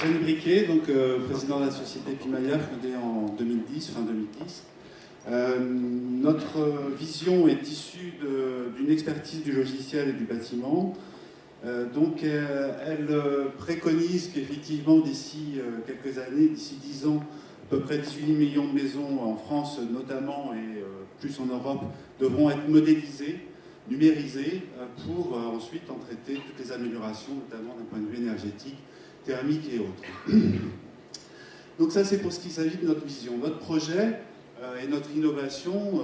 Jeanne Briquet, donc président de la société Pimaya, fondée en 2010, fin 2010. Notre vision est issue d'une expertise du logiciel et du bâtiment. Elle préconise qu'effectivement, d'ici quelques années, d'ici 10 ans, à peu près 18 millions de maisons en France notamment et plus en Europe devront être modélisées, numérisées, pour ensuite en traiter toutes les améliorations, notamment d'un point de vue énergétique, thermique et autres. Donc ça, c'est pour ce qui s'agit de notre vision. Notre projet et notre innovation,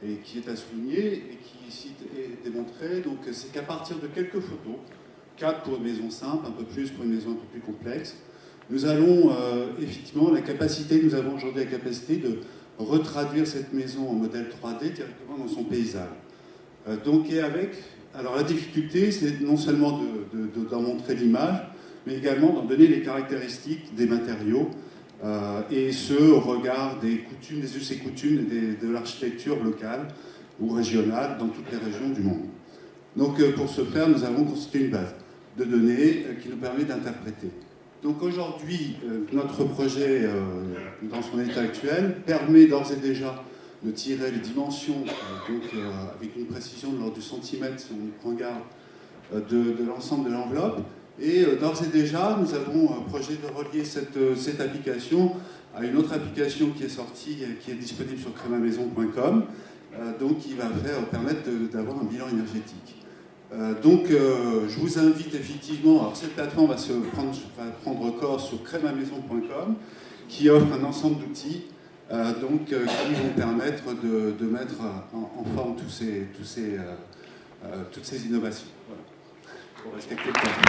et qui est à souligner et qui ici est démontrée, c'est qu'à partir de quelques photos, 4 pour une maison simple, un peu plus pour une maison un peu plus complexe, nous allons effectivement nous avons aujourd'hui la capacité de retraduire cette maison en modèle 3D directement dans son paysage. Alors la difficulté, c'est non seulement d'en montrer l'image, mais également d'en donner les caractéristiques des matériaux, et ce, au regard des coutumes, des us et coutumes de l'architecture locale ou régionale dans toutes les régions du monde. Donc pour ce faire, nous avons constitué une base de données qui nous permet d'interpréter. Donc aujourd'hui, notre projet, dans son état actuel, permet d'ores et déjà de tirer les dimensions, avec une précision de l'ordre du centimètre, si on y prend garde, de l'ensemble de l'enveloppe. Et d'ores et déjà, nous avons un projet de relier cette application à une autre application qui est sortie, qui est disponible sur crémamaison.com, qui va permettre d'avoir un bilan énergétique. Je vous invite effectivement, alors cette plateforme va prendre corps sur crémamaison.com, qui offre un ensemble d'outils qui vont permettre de mettre en forme toutes ces innovations. Voilà. Pour respecter le temps.